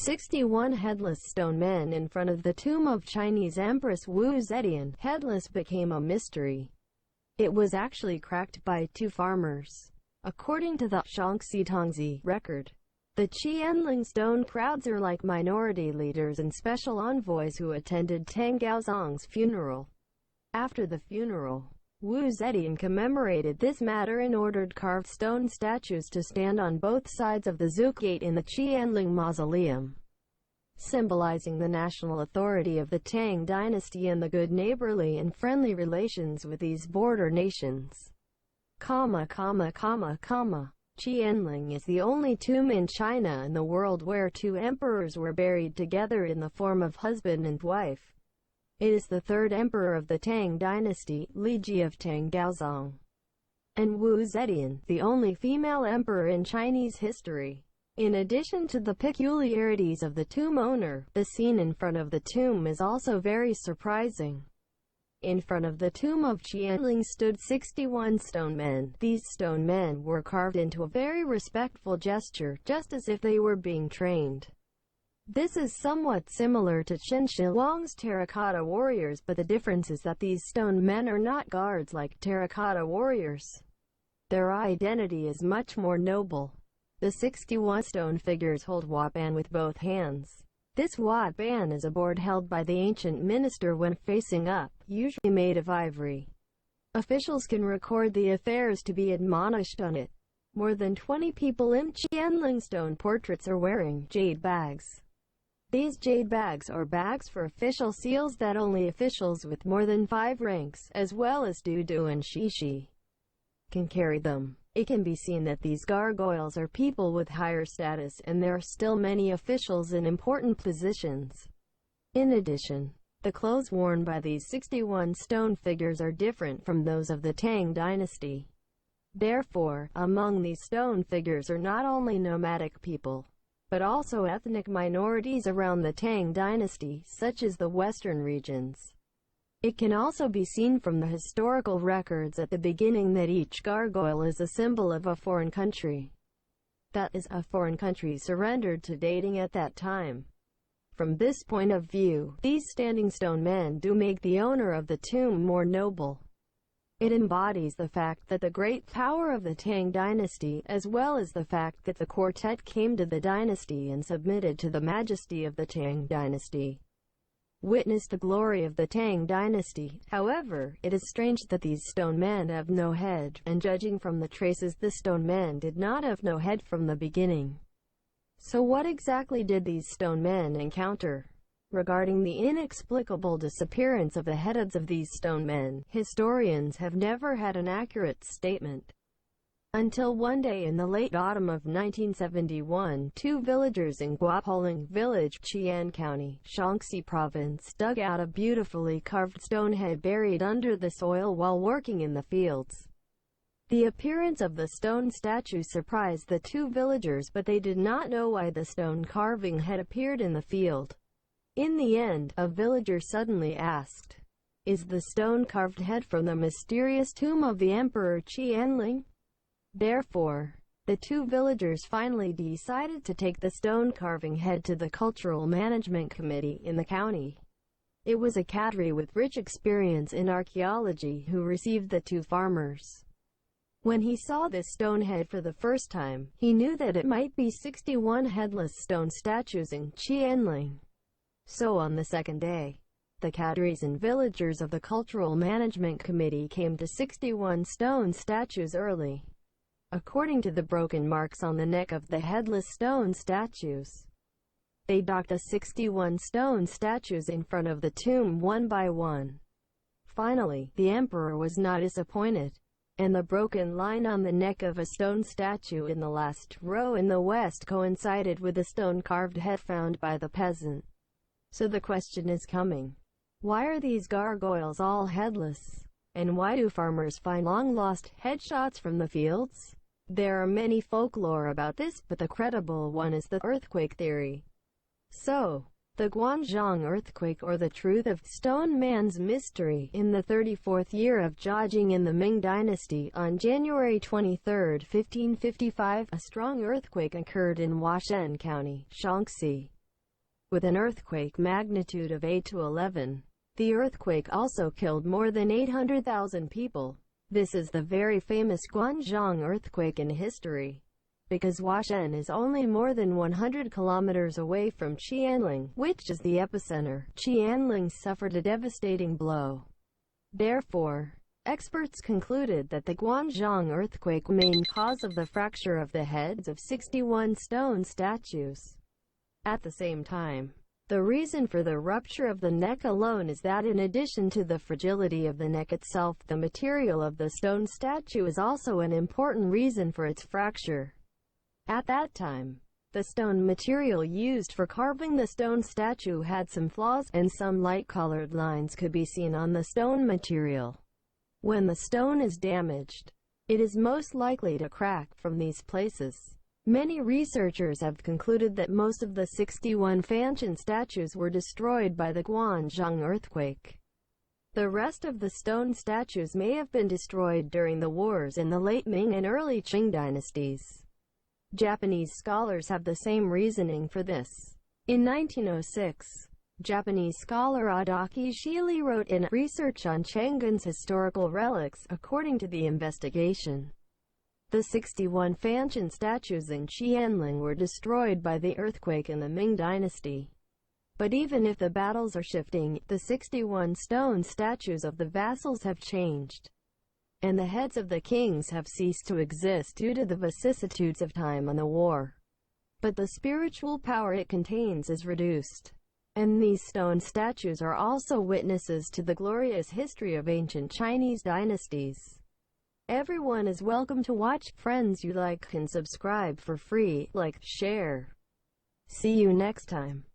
61 headless stone men in front of the tomb of Chinese Empress Wu Zetian. Headless became a mystery. It was actually cracked by two farmers. According to the Shaanxi Tongzi record, the Qianling stone crowds are like minority leaders and special envoys who attended Tang Gaozong's funeral. After the funeral, Wu Zetian commemorated this matter and ordered carved stone statues to stand on both sides of the Zhuge Gate in the Qianling mausoleum, symbolizing the national authority of the Tang dynasty and the good neighborly and friendly relations with these border nations. Qianling is the only tomb in China and the world where two emperors were buried together in the form of husband and wife. It is the third emperor of the Tang dynasty, Li Ji of Tang Gaozong, and Wu Zetian, the only female emperor in Chinese history. In addition to the peculiarities of the tomb owner, the scene in front of the tomb is also very surprising. In front of the tomb of Qianling stood 61 stone men. These stone men were carved into a very respectful gesture, just as if they were being trained. This is somewhat similar to Chen Shilong's terracotta warriors, but the difference is that these stone men are not guards like terracotta warriors. Their identity is much more noble. The 61 stone figures hold Waban with both hands. This Waban is a board held by the ancient minister when facing up, usually made of ivory. Officials can record the affairs to be admonished on it. More than 20 people in Qianling stone portraits are wearing jade bags. These jade bags are bags for official seals that only officials with more than 5 ranks, as well as Dudu and Shishi, can carry them. It can be seen that these gargoyles are people with higher status, and there are still many officials in important positions. In addition, the clothes worn by these 61 stone figures are different from those of the Tang dynasty. Therefore, among these stone figures are not only nomadic people, but also ethnic minorities around the Tang dynasty, such as the western regions. It can also be seen from the historical records at the beginning that each gargoyle is a symbol of a foreign country. That is, a foreign country surrendered to dating at that time. From this point of view, these standing stone men do make the owner of the tomb more noble. It embodies the fact that the great power of the Tang dynasty, as well as the fact that the quartet came to the dynasty and submitted to the majesty of the Tang dynasty, witnessed the glory of the Tang dynasty. However, it is strange that these stone men have no head, and judging from the traces, the stone men did not have no head from the beginning. So what exactly did these stone men encounter? Regarding the inexplicable disappearance of the heads of these stone men, historians have never had an accurate statement. Until one day in the late autumn of 1971, 2 villagers in Guapoling village, Qian County, Shaanxi Province, dug out a beautifully carved stone head buried under the soil while working in the fields. The appearance of the stone statue surprised the 2 villagers, but they did not know why the stone carving had appeared in the field. In the end, a villager suddenly asked, "Is the stone-carved head from the mysterious tomb of the Emperor Qianling?" Therefore, the 2 villagers finally decided to take the stone-carving head to the Cultural Management Committee in the county. It was a cadre with rich experience in archaeology who received the 2 farmers. When he saw this stone head for the first time, he knew that it might be 61 headless stone statues in Qianling. So on the second day, the cadres and villagers of the Cultural Management Committee came to 61 stone statues early. According to the broken marks on the neck of the headless stone statues, they docked the 61 stone statues in front of the tomb one by one. Finally, the emperor was not disappointed, and the broken line on the neck of a stone statue in the last row in the west coincided with the stone-carved head found by the peasant. So the question is coming. Why are these gargoyles all headless? And why do farmers find long-lost headshots from the fields? There are many folklore about this, but the credible one is the earthquake theory. So, the Guangzhong earthquake, or the truth of Stone Man's mystery, in the 34th year of Jiajing in the Ming Dynasty, on January 23, 1555, a strong earthquake occurred in Huashen County, Shaanxi. with an earthquake magnitude of 8 to 11. The earthquake also killed more than 800,000 people. This is the very famous Guangzhou earthquake in history, because Huashen is only more than 100 kilometers away from Qianling, which is the epicenter. Qianling suffered a devastating blow. Therefore, experts concluded that the Guangzhou earthquake was the main cause of the fracture of the heads of 61 stone statues. At the same time, the reason for the rupture of the neck alone is that in addition to the fragility of the neck itself, the material of the stone statue is also an important reason for its fracture. At that time, the stone material used for carving the stone statue had some flaws, and some light-colored lines could be seen on the stone material. When the stone is damaged, it is most likely to crack from these places. Many researchers have concluded that most of the 61 Fanshan statues were destroyed by the Guangzhou earthquake. The rest of the stone statues may have been destroyed during the wars in the late Ming and early Qing dynasties. Japanese scholars have the same reasoning for this. In 1906, Japanese scholar Adachi Shili wrote in Research on Chang'an's historical relics. According to the investigation, the 61 Fanshan statues in Qianling were destroyed by the earthquake in the Ming dynasty. But even if the battles are shifting, the 61 stone statues of the vassals have changed, and the heads of the kings have ceased to exist due to the vicissitudes of time and the war. But the spiritual power it contains is reduced, and these stone statues are also witnesses to the glorious history of ancient Chinese dynasties. Everyone is welcome to watch. Friends, you like and subscribe for free. Like, share. See you next time.